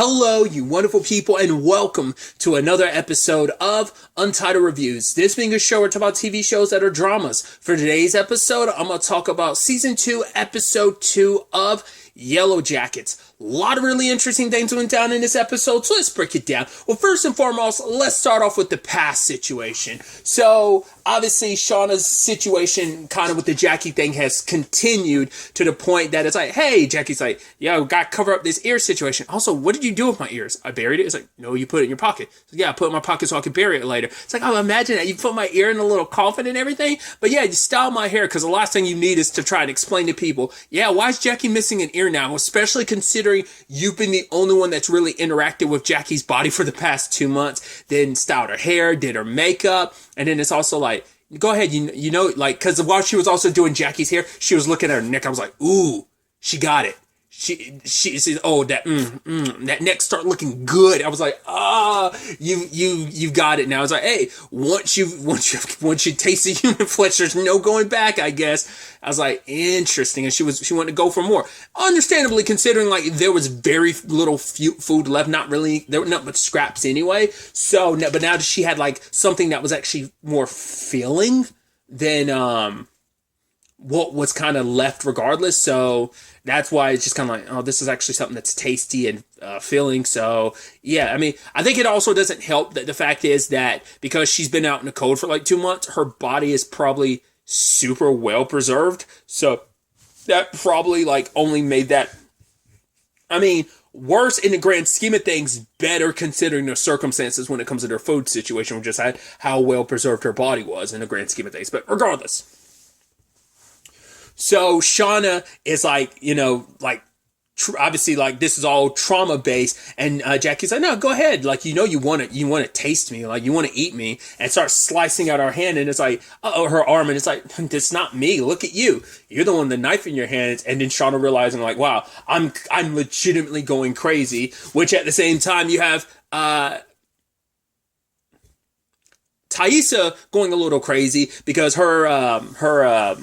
Hello, you wonderful people, and welcome to another episode of Untitled Reviews. This being a show where we talk about TV shows that are dramas. For today's episode, I'm going to talk about Season 2, Episode 2 of Yellowjackets. A lot of really interesting things went down in this episode, so let's break it down. Well, first and foremost, let's start off with the past situation. So, obviously, Shauna's situation kind of with the Jackie thing has continued to the point that it's like, hey, Jackie's like, yo, got to cover up this ear situation. Also, what did you do with my ears? I buried it. It's like, no, you put it in your pocket. So, yeah, I put it in my pocket so I can bury it later. It's like, oh, imagine that. You put my ear in a little coffin and everything. But yeah, you style my hair because the last thing you need is to try and explain to people, yeah, why is Jackie missing an ear now? Especially considering you've been the only one that's really interacted with Jackie's body for the past 2 months. Then styled her hair, did her makeup. And then it's also like, go ahead, you know, like, because while she was also doing Jackie's hair, she was looking at her neck. I was like, ooh, she got it. She says, oh, that neck start looking good. I was like, you got it now. I was like, hey, once you taste the human flesh, there's no going back, I guess. I was like, interesting. And she wanted to go for more. Understandably, considering like there was very little food left, there were not much scraps anyway. So, but now she had like something that was actually more filling than, what was kind of left regardless. So that's why it's just kind of like, oh, this is actually something that's tasty and filling. So yeah, I mean, I think it also doesn't help that the fact is that because she's been out in the cold for like 2 months, her body is probably super well preserved. So that probably like only made that, I mean, worse in the grand scheme of things, better considering the circumstances when it comes to their food situation, which just had how well preserved her body was in the grand scheme of things. But regardless. So Shauna is like, you know, like, obviously like this is all trauma based, and Jackie's like, no, go ahead, like, you know, you want to taste me, like you want to eat me, and starts slicing out her hand, and it's like, her arm, and it's like, that's not me, look at you, you're the one with the knife in your hands. And then Shauna realizing like, wow, I'm legitimately going crazy, which at the same time you have Taissa going a little crazy because her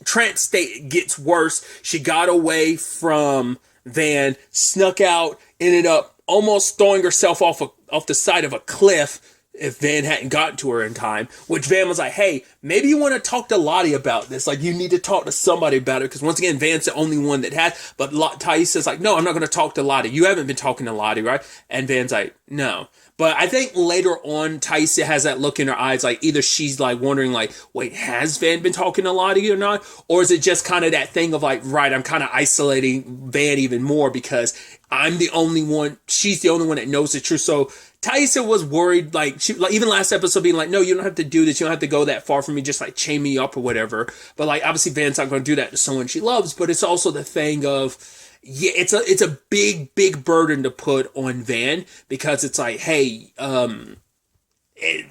trance state gets worse. She got away from Van, snuck out, ended up almost throwing herself off the side of a cliff if Van hadn't gotten to her in time, which Van was like, hey, maybe you want to talk to Lottie about this. Like, you need to talk to somebody about it, because once again, Van's the only one that has, but Taissa's like, no, I'm not going to talk to Lottie. You haven't been talking to Lottie, right? And Van's like, no. But I think later on, Taissa has that look in her eyes, like either she's like wondering like, wait, has Van been talking to Lottie or not? Or is it just kind of that thing of like, right, I'm kind of isolating Van even more because I'm the only one, she's the only one that knows the truth. So Taissa was worried, like, even last episode being like, no, you don't have to do this. You don't have to go that far from me. Just like chain me up or whatever. But like, obviously Van's not going to do that to someone she loves. But it's also the thing of, yeah, it's a big burden to put on Van, because it's like, hey,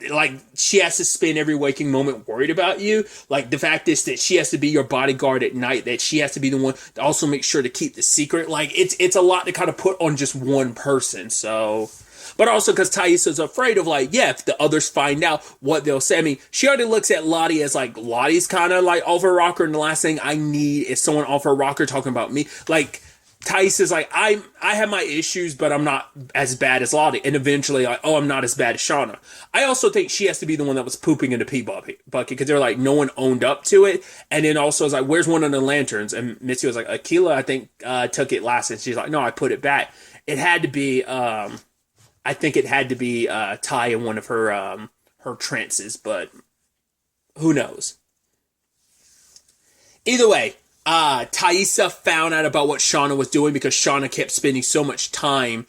like she has to spend every waking moment worried about you. Like the fact is that she has to be your bodyguard at night, that she has to be the one to also make sure to keep the secret. Like it's a lot to kind of put on just one person. So, but also because Taissa's afraid of like, yeah, if the others find out, what they'll say. I mean, she already looks at Lottie as like, Lottie's kind of like off her rocker, and the last thing I need is someone off her rocker talking about me. Like, Taissa's like, I have my issues, but I'm not as bad as Lottie. And eventually, like, oh, I'm not as bad as Shauna. I also think she has to be the one that was pooping in the pee bucket, because they're like, no one owned up to it. And then also, it's like, where's one of the lanterns? And Mitzi was like, Akila, I think, took it last. And she's like, no, I put it back. It had to be, I think it had to be Ty in one of her trances, but who knows? Either way, Taissa found out about what Shauna was doing because Shauna kept spending so much time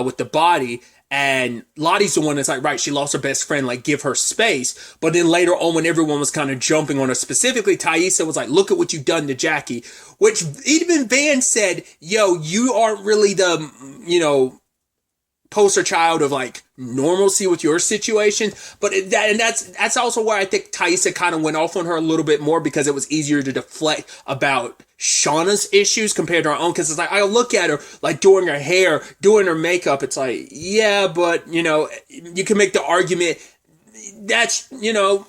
with the body, and Lottie's the one that's like, right, she lost her best friend, like, give her space. But then later on, when everyone was kind of jumping on her, specifically Taissa was like, look at what you've done to Jackie, which even Van said, yo, you aren't really the, you know, poster child of like normalcy with your situation. But that's also where I think Taissa kind of went off on her a little bit more, because it was easier to deflect about Shauna's issues compared to her own. Because it's like, I look at her like doing her hair, doing her makeup, it's like, yeah, but you know, you can make the argument that's, you know,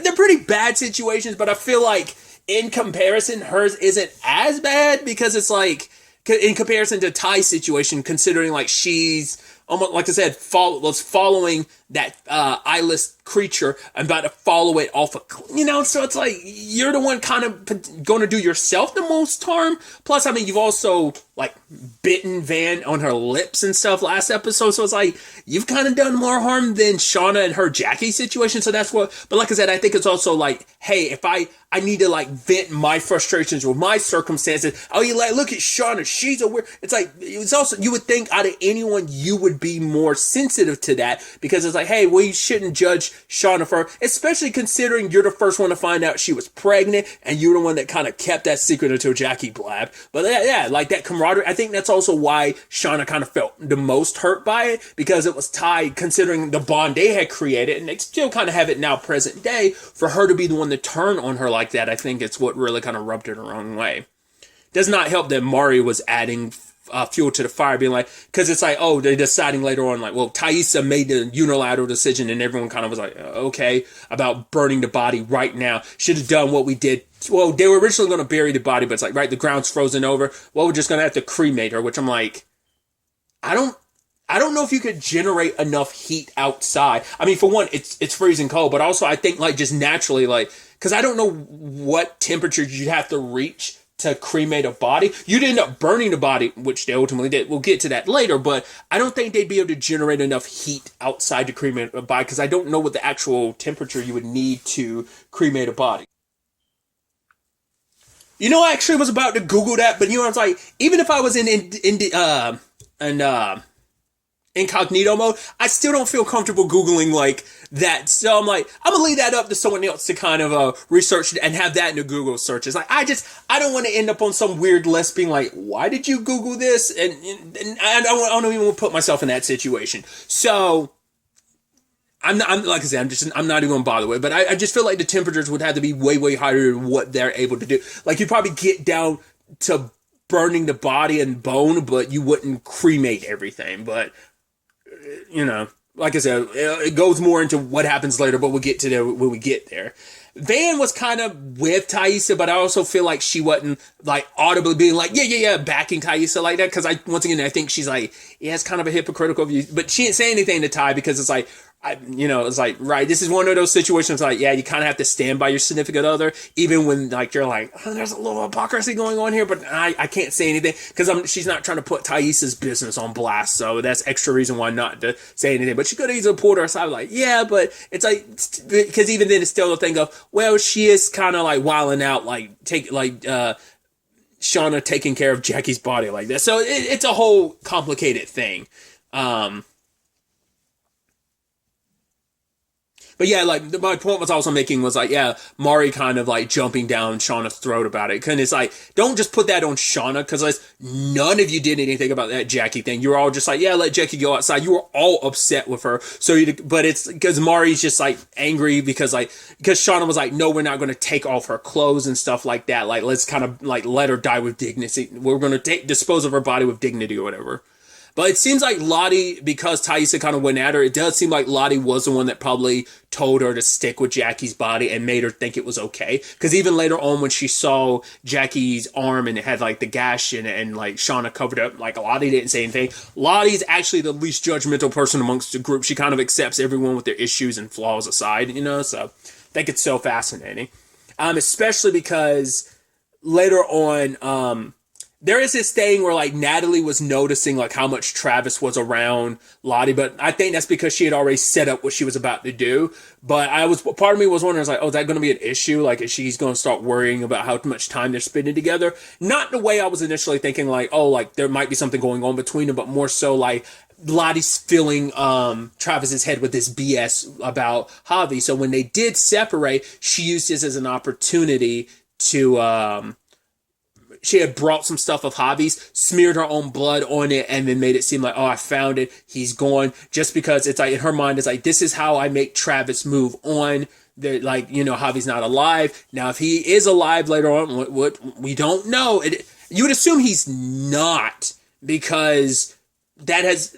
they're pretty bad situations, but I feel like in comparison hers isn't as bad, because it's like, in comparison to Ty's situation, considering like she's almost, like I said, was following that eyeless creature and about to follow it off so it's like you're the one kind of going to do yourself the most harm. Plus, I mean, you've also like bitten Van on her lips and stuff last episode, so it's like you've kind of done more harm than Shauna and her Jackie situation. So that's what, but like I said, I think it's also like, hey, if I need to like vent my frustrations with my circumstances. Oh, you like, look at Shauna, she's a weird. It's like, it's also, you would think out of anyone, you would be more sensitive to that, because it's like, hey, we shouldn't judge Shauna for, especially considering you're the first one to find out she was pregnant, and you're the one that kind of kept that secret until Jackie blabbed. But yeah, like that camaraderie, I think that's also why Shauna kind of felt the most hurt by it, because it was Ty, considering the bond they had created, and they still kind of have it now present day, for her to be the one to turn on her like that. I think it's what really kind of rubbed her the wrong way. Does not help that Mari was adding fuel to the fire, being like, because it's like, oh, they're deciding later on, like, well, Taissa made the unilateral decision, and everyone kind of was like, okay, about burning the body right now. Should have done what we did. Well, they were originally going to bury the body, but it's like, right, the ground's frozen over. Well, we're just going to have to cremate her, which I'm like, I don't know if you could generate enough heat outside. I mean, for one, it's freezing cold, but also I think like just naturally, like, because I don't know what temperature you'd have to reach to cremate a body. You'd end up burning the body, which they ultimately did. We'll get to that later, but I don't think they'd be able to generate enough heat outside to cremate a body, because I don't know what the actual temperature you would need to cremate a body. I actually was about to Google that, but I was like, even if I was in incognito mode, I still don't feel comfortable Googling like that. So I'm like, I'm gonna leave that up to someone else to kind of research and have that in the Google searches. Like, I don't want to end up on some weird list being like, why did you Google this? And I don't even want to put myself in that situation. So I'm like I said, I'm not even gonna bother with it. But I just feel like the temperatures would have to be way, way higher than what they're able to do. Like, you'd probably get down to burning the body and bone, but you wouldn't cremate everything. But like I said, it goes more into what happens later, but we'll get to there when we get there. Van was kind of with Taissa, but I also feel like she wasn't like audibly being like, yeah, backing Taissa like that. Because once again, I think she's like, yeah, it's kind of a hypocritical view, but she didn't say anything to Ty, because it's like, it's like, right, this is one of those situations like, yeah, you kind of have to stand by your significant other, even when like you're like, oh, there's a little hypocrisy going on here, but I can't say anything, because she's not trying to put Taissa's business on blast, so that's extra reason why not to say anything. But she could have easily pulled her aside like, yeah, but it's like, because even then it's still the thing of, well, she is kind of like wilding out, like Shauna taking care of Jackie's body like that, so it's a whole complicated thing. But yeah, like, my point was also making was like, yeah, Mari kind of like jumping down Shauna's throat about it. Cause it's like, don't just put that on Shauna, cause like, none of you did anything about that Jackie thing. You were all just like, yeah, let Jackie go outside. You were all upset with her. But it's because Mari's just like angry because Shauna was like, no, we're not going to take off her clothes and stuff like that. Like, let's kind of like let her die with dignity. We're going to dispose of her body with dignity or whatever. But it seems like Lottie, because Taissa kind of went at her, it does seem like Lottie was the one that probably told her to stick with Jackie's body and made her think it was okay. Because even later on, when she saw Jackie's arm and it had like the gash in it and like Shauna covered up, like Lottie didn't say anything. Lottie's actually the least judgmental person amongst the group. She kind of accepts everyone with their issues and flaws aside, so I think it's so fascinating. Especially because later on, there is this thing where like Natalie was noticing like how much Travis was around Lottie, but I think that's because she had already set up what she was about to do. But part of me was wondering, I was like, oh, is that going to be an issue? Like, is she's going to start worrying about how much time they're spending together? Not the way I was initially thinking, like, oh, like there might be something going on between them, but more so like Lottie's filling Travis's head with this BS about Javi. So when they did separate, she used this as an opportunity to she had brought some stuff of Javi's, smeared her own blood on it, and then made it seem like, oh, I found it, he's gone. Just because it's like, in her mind, it's like, this is how I make Travis move on. That, like, Javi's not alive. Now, if he is alive later on, what we don't know. You would assume he's not, because that has,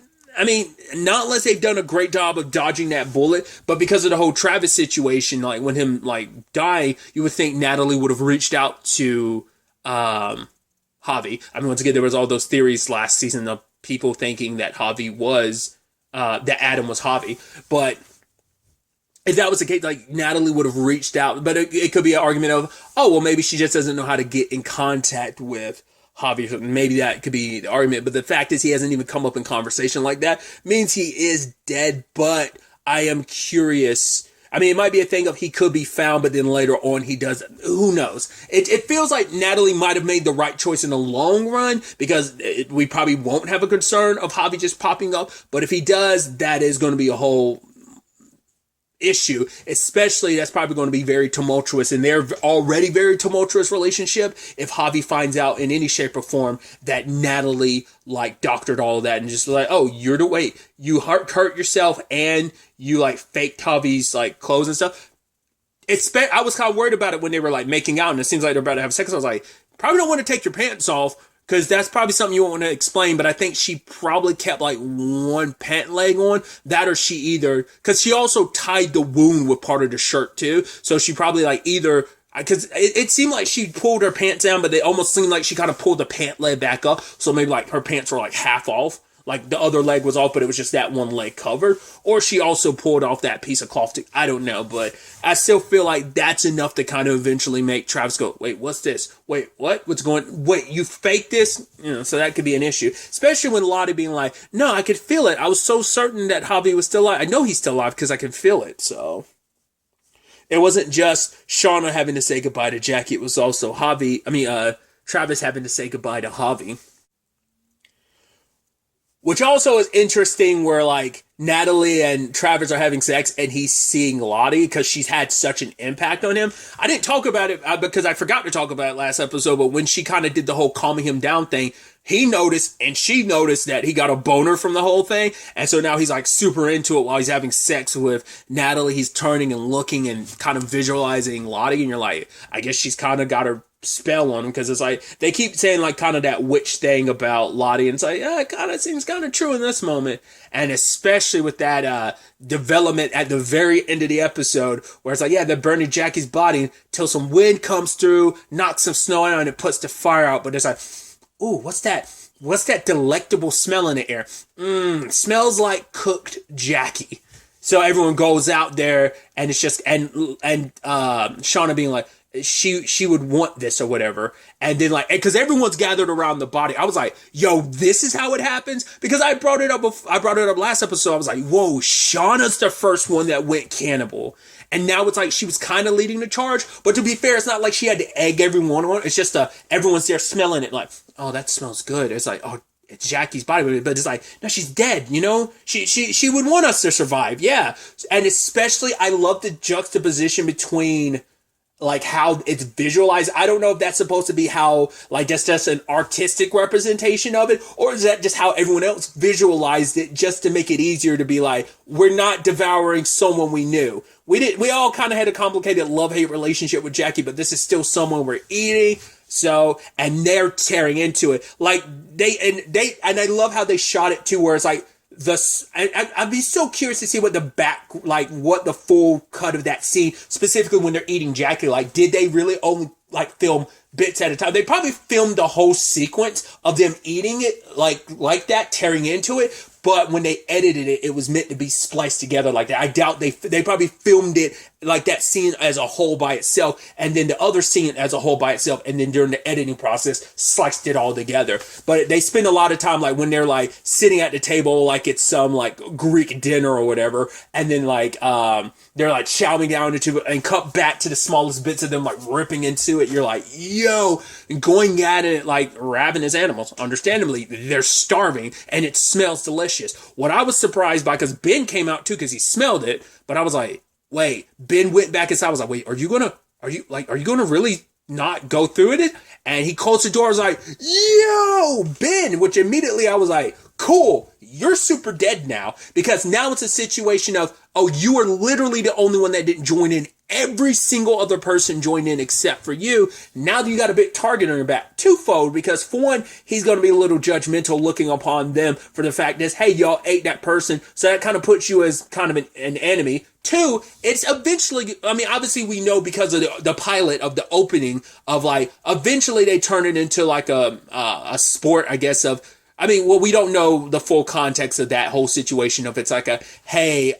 not unless they've done a great job of dodging that bullet, but because of the whole Travis situation, like, when him, like, dying, you would think Natalie would have reached out to, Javi. I mean, once again, there was all those theories last season of people thinking that Javi was, that Adam was Javi. But if that was the case, like, Natalie would have reached out. But it could be an argument of, oh, well, maybe she just doesn't know how to get in contact with Javi. Maybe that could be the argument. But the fact is he hasn't even come up in conversation like that means he is dead. But I am curious. I mean, it might be a thing of he could be found, but then later on he doesn't. Who knows? It feels like Natalie might have made the right choice in the long run, because we probably won't have a concern of Javi just popping up. But if he does, that is going to be a whole issue. Especially, that's probably going to be very tumultuous in their already very tumultuous relationship if Javi finds out in any shape or form that Natalie like doctored all of that and just like, oh, you're the wait, you hurt yourself and you like faked Javi's like clothes and stuff. I was kind of worried about it when they were like making out and it seems like they're about to have sex. I was like, probably don't want to take your pants off, because that's probably something you won't want to explain. But I think she probably kept like one pant leg on. That, or she either, because she also tied the wound with part of the shirt too. So she probably like either, because it seemed like she pulled her pants down, but it almost seemed like she kind of pulled the pant leg back up. So maybe like her pants were like half off. Like the other leg was off, but it was just that one leg covered. Or she also pulled off that piece of cloth too. I don't know, but I still feel like that's enough to kind of eventually make Travis go, wait, what's this? Wait, what? What's going? Wait, you faked this? You know, so that could be an issue. Especially when Lottie being like, no, I could feel it. I was so certain that Javi was still alive. I know he's still alive because I can feel it. So it wasn't just Shauna having to say goodbye to Jackie. It was also Travis having to say goodbye to Javi. Which also is interesting where, like, Natalie and Travis are having sex and he's seeing Lottie because she's had such an impact on him. I didn't talk about it because I forgot to talk about it last episode, but when she kind of did the whole calming him down thing, he noticed and she noticed that he got a boner from the whole thing. And so now he's, like, super into it while he's having sex with Natalie. He's turning and looking and kind of visualizing Lottie. And you're like, I guess she's kind of got her spell on him, because it's like they keep saying like kind of that witch thing about Lottie, and it's like, yeah, it kind of seems kind of true in this moment. And especially with that development at the very end of the episode where it's like, yeah, they're burning Jackie's body till some wind comes through, knocks some snow out, and it puts the fire out. But it's like, ooh, what's that delectable smell in the air? Smells like cooked Jackie. So everyone goes out there and it's just and Shauna being like, she would want this or whatever. And then like, because everyone's gathered around the body. I was like, yo, this is how it happens. Because I brought it up last episode. I was like, whoa, Shauna's the first one that went cannibal. And now it's like she was kind of leading the charge. But to be fair, it's not like she had to egg everyone on. It's just everyone's there smelling it like, oh, that smells good. It's like, oh, it's Jackie's body, but it's like, no, she's dead, you know? She would want us to survive, yeah. And especially, I love the juxtaposition between like how it's visualized. I don't know if that's supposed to be how, like, just an artistic representation of it, or is that just how everyone else visualized it just to make it easier to be like, we're not devouring someone we knew. We all kind of had a complicated love-hate relationship with Jackie, but this is still someone we're eating. So, and they're tearing into it. Like, and I love how they shot it too, where it's like, I'd be so curious to see what what the full cut of that scene, specifically when they're eating Jackie, like, did they really only like film bits at a time? They probably filmed the whole sequence of them eating it like that, tearing into it. But when they edited it, it was meant to be spliced together like that. I doubt they probably filmed it like that scene as a whole by itself, and then the other scene as a whole by itself, and then during the editing process, sliced it all together. But they spend a lot of time like when they're like sitting at the table like it's some like Greek dinner or whatever, and then like they're like chowing down into it and cut back to the smallest bits of them like ripping into it. You're like, yo, going at it like ravenous animals. Understandably, they're starving and it smells delicious. What I was surprised by, because Ben came out too because he smelled it, but I was like, wait, Ben went back inside. I was like, wait, are you gonna really not go through it? And he closed the door. I was like, yo, Ben, which immediately I was like, cool, you're super dead now, because now it's a situation of, oh, you are literally the only one that didn't join in every single other person joined in except for you. Now you got a big target on your back. Twofold, because for one, he's going to be a little judgmental looking upon them for the fact that, hey, y'all ate that person. So that kind of puts you as kind of an enemy. Two, it's eventually, I mean, obviously we know because of the pilot of the opening of like, eventually they turn it into like a sport, I guess, of, I mean, well, we don't know the full context of that whole situation. If it's like a, hey,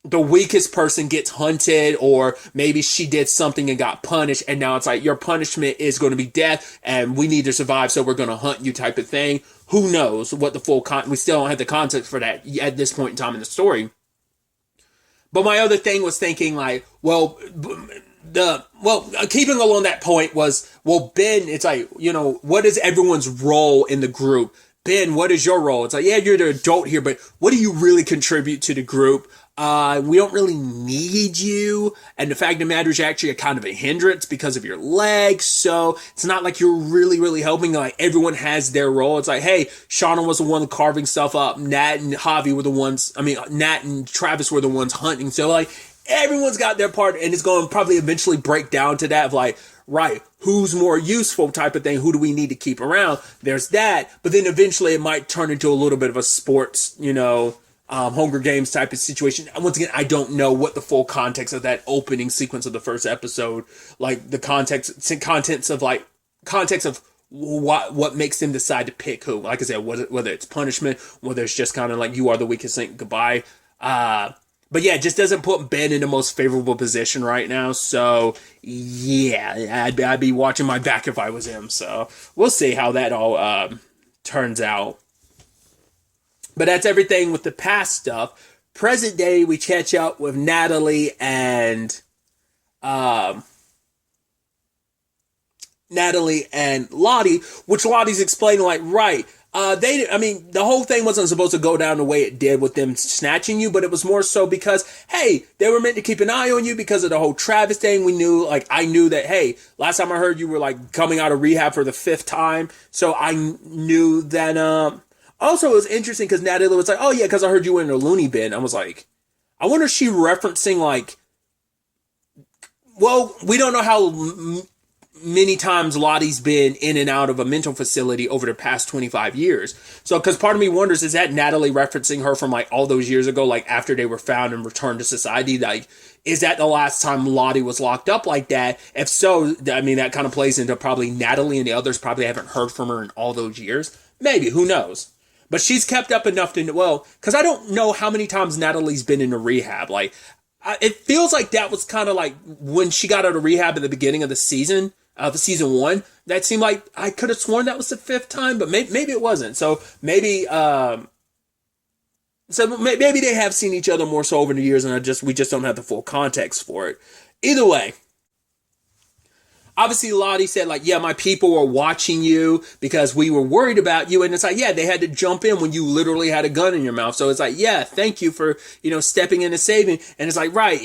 the weakest person gets hunted, or maybe she did something and got punished, and now it's like your punishment is going to be death and we need to survive, so we're going to hunt you type of thing. Who knows what the full we still don't have the context for that at this point in time in the story. But my other thing was thinking like, keeping along that point was, well, Ben, it's like, you know, what is everyone's role in the group? Ben, what is your role? It's like, yeah, you're the adult here, but what do you really contribute to the group? We don't really need you. And the fact of the matter is you're actually a kind of a hindrance because of your legs. So it's not like you're really, really helping. Like everyone has their role. It's like, hey, Shauna was the one carving stuff up. Nat and Javi were the ones, Nat and Travis were the ones hunting. So like everyone's got their part, and it's going to probably eventually break down to that of like, right, who's more useful type of thing? Who do we need to keep around? There's that. But then eventually it might turn into a little bit of a sports, Hunger Games type of situation. Once again, I don't know what the full context of that opening sequence of the first episode, like the context of what makes them decide to pick who. Like I said, whether it's punishment, whether it's just kind of like you are the weakest link, goodbye. But yeah, it just doesn't put Ben in the most favorable position right now. So yeah, I'd be watching my back if I was him. So we'll see how that all turns out. But that's everything with the past stuff. Present day, we catch up with Natalie and Lottie, which Lottie's explaining like, right, the whole thing wasn't supposed to go down the way it did with them snatching you, but it was more so because, hey, they were meant to keep an eye on you because of the whole Travis thing. I knew that, hey, last time I heard you were like coming out of rehab for the 5th time. So I knew that, also, it was interesting because Natalie was like, oh, yeah, because I heard you were in a loony bin. I was like, I wonder if she referencing, like, well, we don't know how many times Lottie's been in and out of a mental facility over the past 25 years. So, because part of me wonders, is that Natalie referencing her from, like, all those years ago, like, after they were found and returned to society? Like, is that the last time Lottie was locked up like that? If so, I mean, that kind of plays into probably Natalie and the others probably haven't heard from her in all those years. Maybe, who knows? But she's kept up enough to, because I don't know how many times Natalie's been in a rehab. Like, it feels like that was kind of like when she got out of rehab at the beginning of the season 1. That seemed like I could have sworn that was the 5th time, but maybe it wasn't. So maybe they have seen each other more so over the years, and we just don't have the full context for it. Either way. Obviously, Lottie said, like, yeah, my people were watching you because we were worried about you. And it's like, yeah, they had to jump in when you literally had a gun in your mouth. So it's like, yeah, thank you for, stepping in and saving. And it's like, right,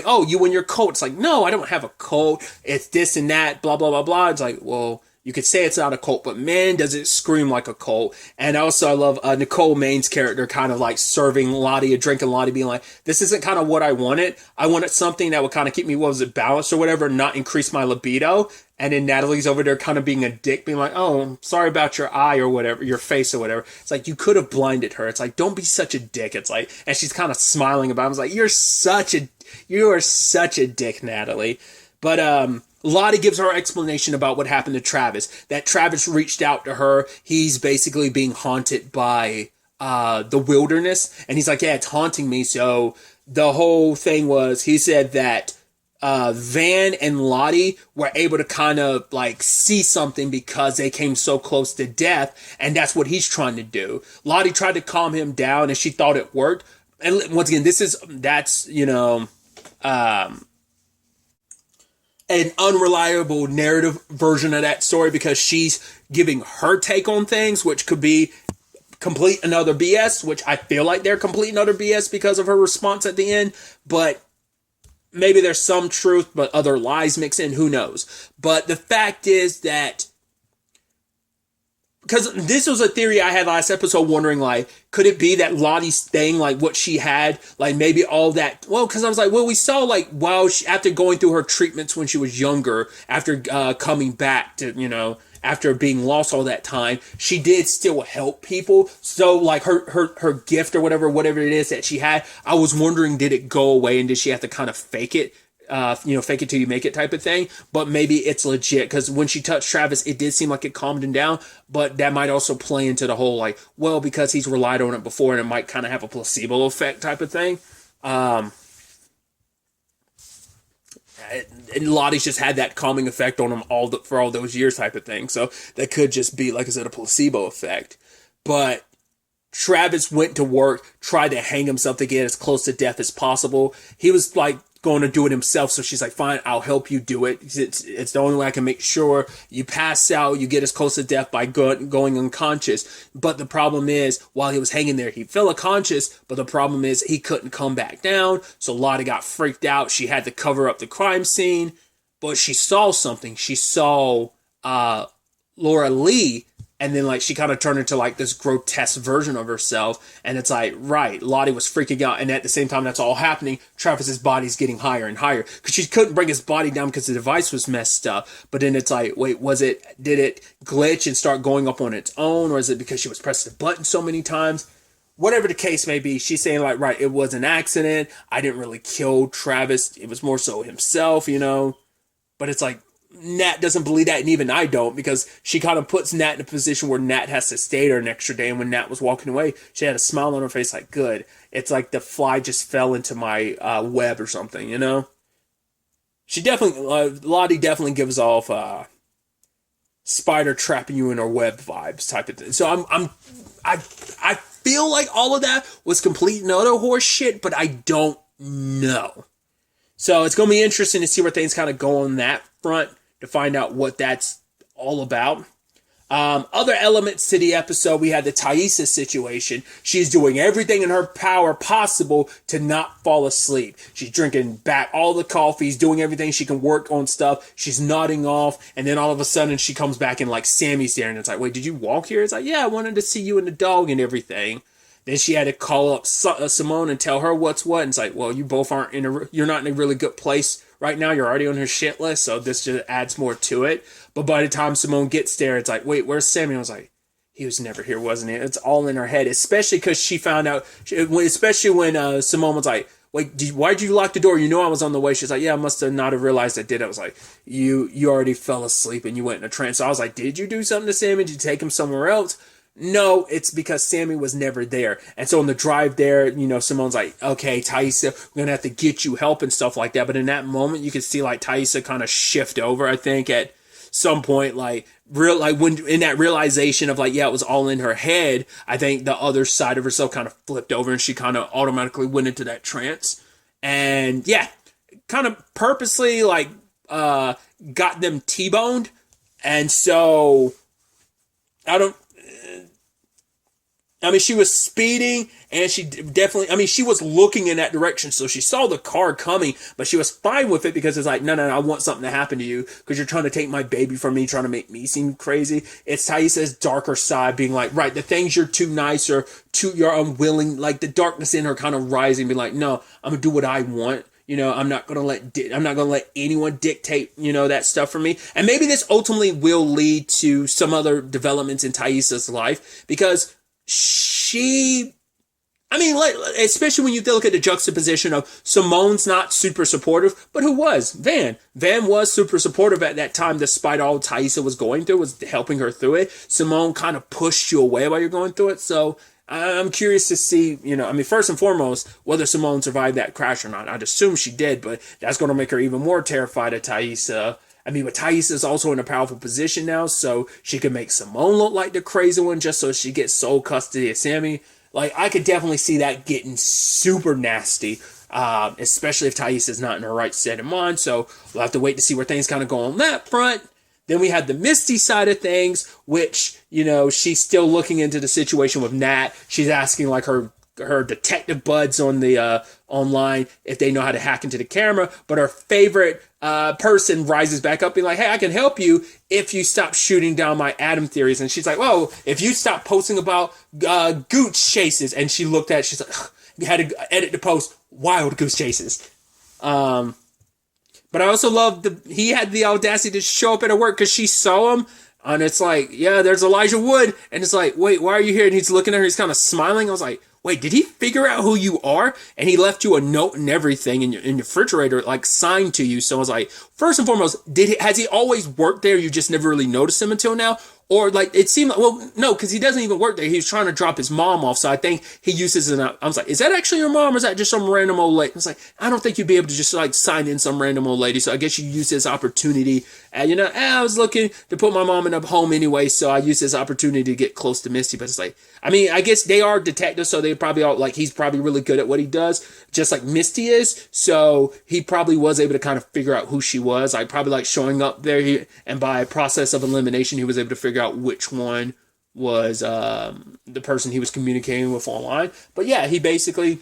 oh, you and your coat. It's like, no, I don't have a coat. It's this and that, blah, blah, blah, blah. It's like, well, you could say it's not a cult, but man, does it scream like a cult. And also I love Nicole Main's character kind of like serving Lottie a drink, and Lottie being like, this isn't kind of what I wanted. I wanted something that would kind of keep me, balanced or whatever, and not increase my libido. And then Natalie's over there kind of being a dick, being like, oh, sorry about your eye or whatever, your face or whatever. It's like, you could have blinded her. It's like, don't be such a dick. It's like, and she's kind of smiling about it. I was like, you are such a dick, Natalie. But, Lottie gives her explanation about what happened to Travis. That Travis reached out to her. He's basically being haunted by the wilderness. And he's like, yeah, it's haunting me. So the whole thing was, he said that Van and Lottie were able to kind of like see something because they came so close to death. And that's what he's trying to do. Lottie tried to calm him down and she thought it worked. And once again, that's an unreliable narrative version of that story because she's giving her take on things, which could be complete and utter BS, which I feel like they're complete and utter BS because of her response at the end. But maybe there's some truth, but other lies mixed in, who knows. But the fact is that because this was a theory I had last episode, wondering, like, could it be that Lottie's thing, like what she had, like maybe all that, well, because I was like, well, we saw, like, while after going through her treatments when she was younger, after coming back to, after being lost all that time, she did still help people. So, like, her gift or whatever it is that she had, I was wondering, did it go away and did she have to kind of fake it? Fake it till you make it type of thing. But maybe it's legit, because when she touched Travis, it did seem like it calmed him down. But that might also play into the whole, like, well, because he's relied on it before and it might kind of have a placebo effect type of thing. And Lottie's just had that calming effect on him for all those years type of thing. So that could just be, like I said, a placebo effect. But Travis went to work, tried to hang himself to get as close to death as possible. He was like going to do it himself, so she's like, fine, I'll help you do it. It's the only way I can make sure you pass out, you get as close to death by going unconscious. But the problem is, while he was hanging there, he fell unconscious, but the problem is he couldn't come back down. So Lottie got freaked out. She had to cover up the crime scene, but she saw something. She saw Laura Lee. And then, like, she kind of turned into, like, this grotesque version of herself. And it's like, right, Lottie was freaking out. And at the same time that's all happening, Travis's body's getting higher and higher. Because she couldn't bring his body down because the device was messed up. But then it's like, wait, did it glitch and start going up on its own? Or is it because she was pressing the button so many times? Whatever the case may be, she's saying, like, right, it was an accident. I didn't really kill Travis. It was more so himself, But it's like, Nat doesn't believe that, and even I don't, because she kind of puts Nat in a position where Nat has to stay there an extra day, and when Nat was walking away, she had a smile on her face like, good. It's like the fly just fell into my web or something, She definitely, Lottie definitely gives off spider trapping you in her web vibes type of thing. So I feel like all of that was complete and utter horse shit, but I don't know. So it's going to be interesting to see where things kind of go on that front, to find out what that's all about. Other elements to the episode, we had the Taissa situation. She's doing everything in her power possible to not fall asleep. She's drinking back all the coffees, doing everything she can work on stuff. She's nodding off, and then all of a sudden she comes back and, like, Sammy's there, and it's like, wait, did you walk here? It's like, yeah, I wanted to see you and the dog and everything. Then she had to call up Simone and tell her what's what. And it's like, well, you both you're not in a really good place right now. You're already on her shit list, so this just adds more to it. But by the time Simone gets there, it's like, wait, where's Sammy? I was like, he was never here, wasn't he? It's all in her head, especially because she found out, especially when Simone was like, wait, why'd you lock the door? You know I was on the way. She's like, yeah, I must have not have realized I did. I was like, you already fell asleep and you went in a trance. So I was like, did you do something to Sammy? Did you take him somewhere else? No, it's because Sammy was never there. And so on the drive there, Simone's like, okay, Taissa, we're going to have to get you help and stuff like that. But in that moment, you could see, like, Taissa kind of shift over, I think, at some point, when in that realization of, like, yeah, it was all in her head, I think the other side of herself kind of flipped over and she kind of automatically went into that trance. And yeah, kind of purposely, like, got them T-boned. And so she was speeding, and she definitely, she was looking in that direction, so she saw the car coming, but she was fine with it because it's like, no, I want something to happen to you because you're trying to take my baby from me, trying to make me seem crazy. It's Taissa's darker side being like, right, the things you're too nice or you're unwilling, like the darkness in her kind of rising, being like, no, I'm gonna do what I want. I'm not gonna let anyone dictate, that stuff for me. And maybe this ultimately will lead to some other developments in Taissa's life, because especially when you look at the juxtaposition of Simone's not super supportive, but who was? Van. Van was super supportive at that time, despite all Taissa was going through, was helping her through it. Simone kind of pushed you away while you're going through it. So I'm curious to see, first and foremost, whether Simone survived that crash or not. I'd assume she did, but that's going to make her even more terrified of Taissa. But Taissa's also in a powerful position now, so she could make Simone look like the crazy one just so she gets sole custody of Sammy. Like, I could definitely see that getting super nasty, especially if Taissa's not in her right state of mind. So we'll have to wait to see where things kind of go on that front. Then we had the Misty side of things, which, she's still looking into the situation with Nat. She's asking, like, her her detective buds on the online if they know how to hack into the camera. But her favorite person rises back up, being like, "Hey, I can help you if you stop shooting down my Adam theories." And she's like, "Well, if you stop posting about goose chases," and she looked at, she's like, "You had to edit the post, wild goose chases." But I also love he had the audacity to show up at her work because she saw him. And it's like, yeah, there's Elijah Wood. And it's like, wait, why are you here? And he's looking at her. He's kind of smiling. I was like, wait, did he figure out who you are? And he left you a note and everything in your refrigerator, like signed to you. So I was like, first and foremost, has he always worked there? You just never really noticed him until now? Or like, it seemed like, well, no, because he doesn't even work there. He was trying to drop his mom off. So I think he uses it. I was like, is that actually your mom or is that just some random old lady? I was like, I don't think you'd be able to just like sign in some random old lady. So I guess you use this opportunity. And I was looking to put my mom in a home anyway. So I used this opportunity to get close to Misty. But it's like, I mean, I guess they are detectives. So they probably all like, he's probably really good at what he does, just like Misty is. So he probably was able to kind of figure out who she was. I probably like showing up there. And by process of elimination, he was able to figure out which one was the person he was communicating with online. But yeah, he basically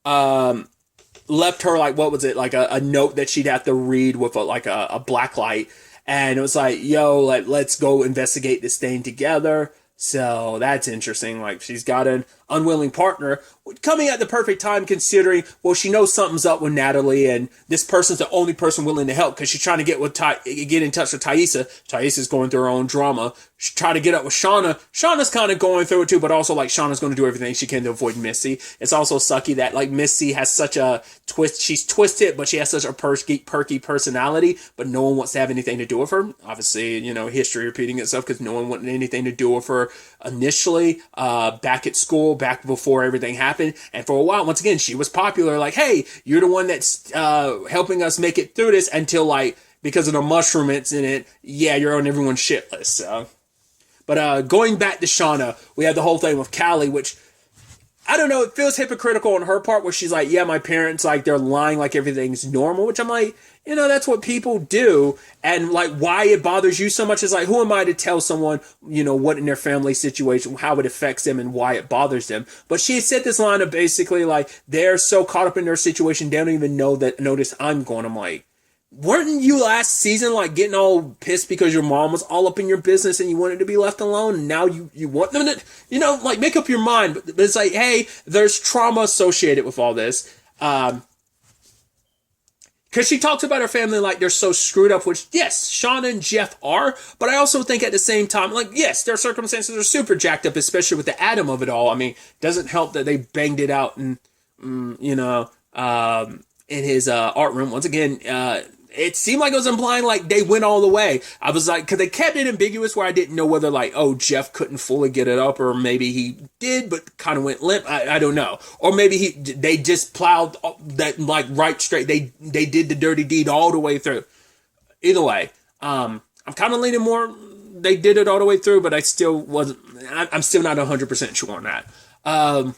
left her like, what was it, like a note that she'd have to read with a black light, and it was like, yo, like, let's go investigate this thing together. So that's interesting. Like, she's got an unwilling partner coming at the perfect time, considering, well, she knows something's up with Natalie, and this person's the only person willing to help because she's trying to get in touch with Taissa. Taissa's going through her own drama. She's trying to get up with Shauna. Shauna's kind of going through it too, but also like Shauna's going to do everything she can to avoid Missy. It's also sucky that like Missy has such a twist. She's twisted, but she has such a perky personality, but no one wants to have anything to do with her. Obviously, history repeating itself because no one wanted anything to do with her initially, back at school, back before everything happened. And for a while, once again, she was popular. Like, hey, you're the one that's helping us make it through this, until like, because of the mushroom incident, yeah, you're on everyone's shit list. So. But going back to Shauna, we have the whole thing with Callie, which, I don't know, it feels hypocritical on her part, where she's like, yeah, my parents, like, they're lying like everything's normal, which I'm like, that's what people do. And like, why it bothers you so much is like, who am I to tell someone, what in their family situation, how it affects them and why it bothers them. But she said this line of basically like, they're so caught up in their situation, they don't even notice I'm going. I'm like, weren't you last season like getting all pissed because your mom was all up in your business and you wanted to be left alone, and now you want them to, like, make up your mind. But it's like, hey, there's trauma associated with all this. Because she talks about her family like they're so screwed up, which, yes, Shauna and Jeff are, but I also think at the same time, like, yes, their circumstances are super jacked up, especially with the Adam of it all. I mean, doesn't help that they banged it out and, in his art room. Once again, it seemed like it was implying like they went all the way. I was like, because they kept it ambiguous where I didn't know whether like, oh, Jeff couldn't fully get it up, or maybe he did but kind of went limp. I don't know. Or maybe they just plowed that like right straight. They did the dirty deed all the way through. Either way, I'm kind of leaning more they did it all the way through, but I'm still not 100% sure on that.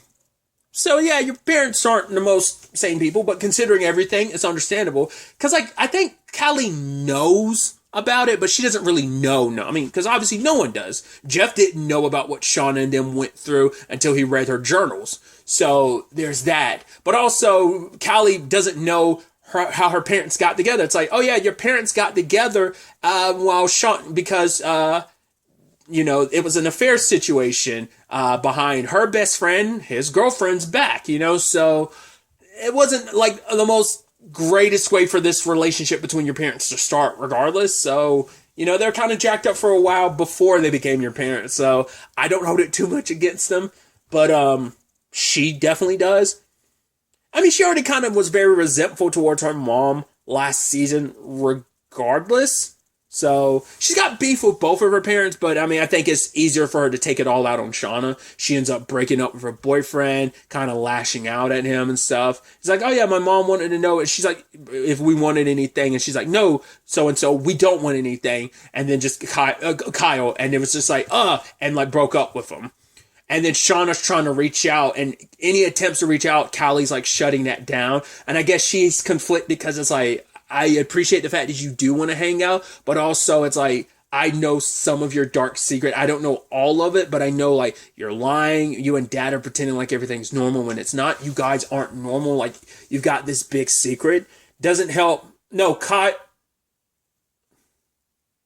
So yeah, your parents aren't the most sane people, but considering everything, it's understandable. Because like, I think Callie knows about it, but she doesn't really know. No, I mean, because obviously no one does. Jeff didn't know about what Shauna and them went through until he read her journals. So there's that. But also, Callie doesn't know how her parents got together. It's like, oh yeah, your parents got together while Shauna, because it was an affair situation behind her best friend, his girlfriend's back, so it wasn't like the most greatest way for this relationship between your parents to start regardless. So, they're kind of jacked up for a while before they became your parents. So I don't hold it too much against them, but she definitely does. I mean, she already kind of was very resentful towards her mom last season regardless. So she's got beef with both of her parents, but I mean, I think it's easier for her to take it all out on Shauna. She ends up breaking up with her boyfriend, kind of lashing out at him and stuff. He's like, oh yeah, my mom wanted to know. And she's like, if we wanted anything. And she's like, no, so-and-so, we don't want anything. And then just Kyle, and it was just like, and like broke up with him. And then Shauna's trying to reach out, and any attempts to reach out, Callie's like shutting that down. And I guess she's conflicted because it's like, I appreciate the fact that you do want to hang out, but also it's like, I know some of your dark secret. I don't know all of it, but I know like you're lying. You and dad are pretending like everything's normal when it's not. You guys aren't normal. Like you've got this big secret. Doesn't help. No, Kai.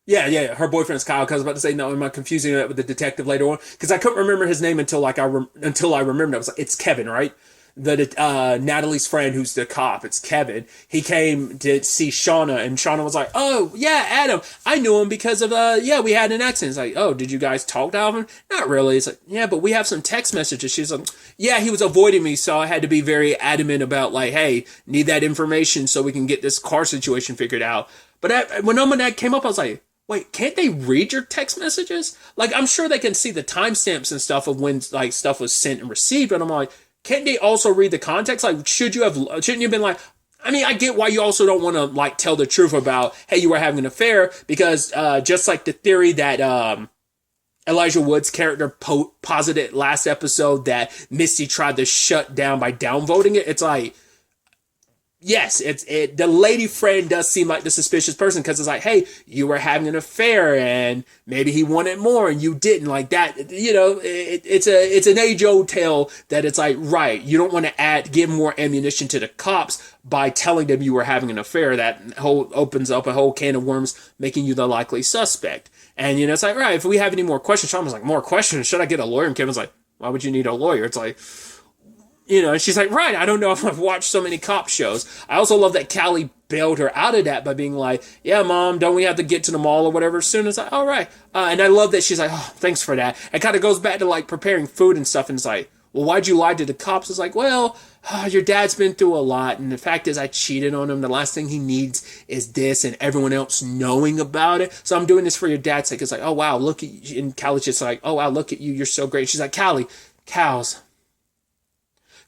Yeah. Her boyfriend is Kyle. Cause I was about to say, no, am I confusing that with the detective later on? Because I couldn't remember his name until until I remembered. I was like, it's Kevin, right? The Natalie's friend who's the cop. It's Kevin. He came to see Shauna, and Shauna was like, "Oh yeah, Adam. I knew him because of we had an accident." It's like, "Oh, did you guys talk to him?" Not really. It's like, "Yeah, but we have some text messages." She's like, "Yeah, he was avoiding me, so I had to be very adamant about like, hey, need that information so we can get this car situation figured out." But when that came up, I was like, wait, can't they read your text messages? Like, I'm sure they can see the timestamps and stuff of when like stuff was sent and received, but I'm like, can't they also read the context? Like, shouldn't you have been like, I mean, I get why you also don't want to like tell the truth about, hey, you were having an affair, because just like the theory that Elijah Wood's character posited last episode that Misty tried to shut down by downvoting it. It's like, yes, the lady friend does seem like the suspicious person, because it's like, hey, you were having an affair and maybe he wanted more and you didn't, like that. You know, it's an age-old tale that it's like, right, you don't want to give more ammunition to the cops by telling them you were having an affair. That opens up a whole can of worms, making you the likely suspect. And, you know, it's like, right, if we have any more questions, Sean was like, more questions? Should I get a lawyer? And Kevin's like, why would you need a lawyer? It's like, you know, and she's like, right, I don't know if I've watched so many cop shows. I also love that Callie bailed her out of that by being like, yeah, Mom, don't we have to get to the mall or whatever soon? It's like, all right. And I love that she's like, oh, thanks for that. It kind of goes back to like preparing food and stuff. And it's like, well, why'd you lie to the cops? It's like, well, your dad's been through a lot. And the fact is I cheated on him. The last thing he needs is this and everyone else knowing about it. So I'm doing this for your dad's sake. It's like, oh, wow, look at you. And Callie's just like, oh, wow, look at you. You're so great. She's like, Callie, cows.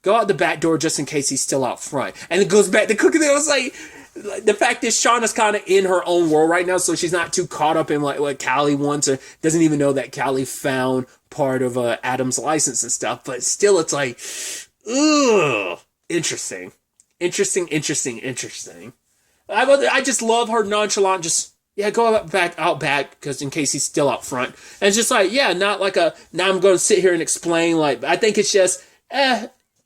Go out the back door just in case he's still out front. And it goes back to cooking. It was like, the fact is Shauna's kind of in her own world right now, so she's not too caught up in like what Callie wants, or doesn't even know that Callie found part of Adam's license and stuff. But still, it's like, ugh, interesting. I just love her nonchalant, just, yeah, go out back, because in case he's still out front. And it's just like, yeah, not like now I'm going to sit here and explain, like, I think it's just,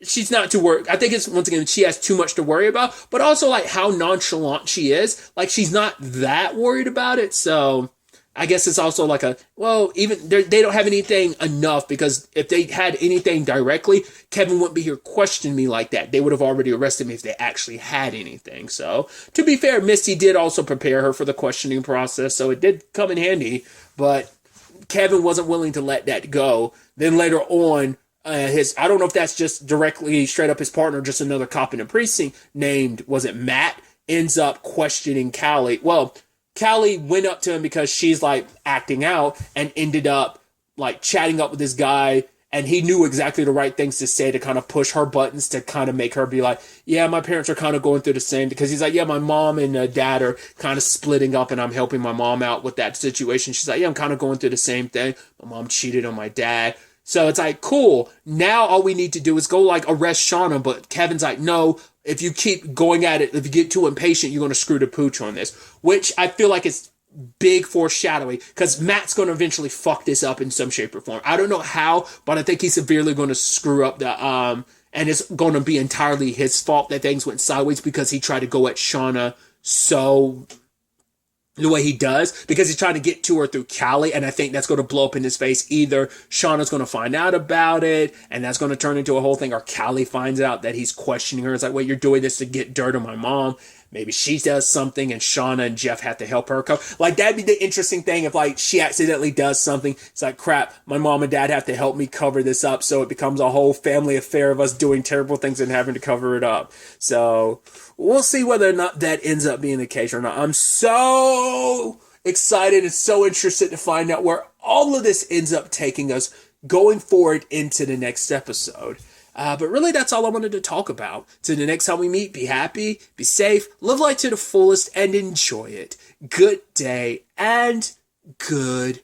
she's not too worried. I think it's, once again, she has too much to worry about, but also like how nonchalant she is. Like she's not that worried about it. So I guess it's also like even they don't have anything enough, because if they had anything directly, Kevin wouldn't be here questioning me like that. They would have already arrested me if they actually had anything. So to be fair, Misty did also prepare her for the questioning process. So it did come in handy, but Kevin wasn't willing to let that go. Then later on, I don't know if that's just directly straight up his partner, just another cop in the precinct named, was it Matt, ends up questioning Callie. Well, Callie went up to him because she's like acting out, and ended up like chatting up with this guy, and he knew exactly the right things to say to kind of push her buttons to kind of make her be like, yeah, my parents are kind of going through the same, because he's like, yeah, my mom and dad are kind of splitting up and I'm helping my mom out with that situation. She's like, yeah, I'm kind of going through the same thing. My mom cheated on my dad. So it's like, cool, now all we need to do is go like arrest Shauna, but Kevin's like, no, if you keep going at it, if you get too impatient, you're going to screw the pooch on this, which I feel like is big foreshadowing, because Matt's going to eventually fuck this up in some shape or form. I don't know how, but I think he's severely going to screw up the, and it's going to be entirely his fault that things went sideways, because he tried to go at Shauna so the way he does, because he's trying to get to her through Callie, and I think that's going to blow up in his face. Either Shauna's going to find out about it, and that's going to turn into a whole thing, or Callie finds out that he's questioning her. It's like, wait, you're doing this to get dirt on my mom. Maybe she does something and Shauna and Jeff have to help her cover. Like, that'd be the interesting thing if, like, she accidentally does something. It's like, crap, my mom and dad have to help me cover this up. So it becomes a whole family affair of us doing terrible things and having to cover it up. So we'll see whether or not that ends up being the case or not. I'm so excited and so interested to find out where all of this ends up taking us going forward into the next episode. But really, that's all I wanted to talk about. Till the next time we meet, be happy, be safe, live life to the fullest, and enjoy it. Good day, and good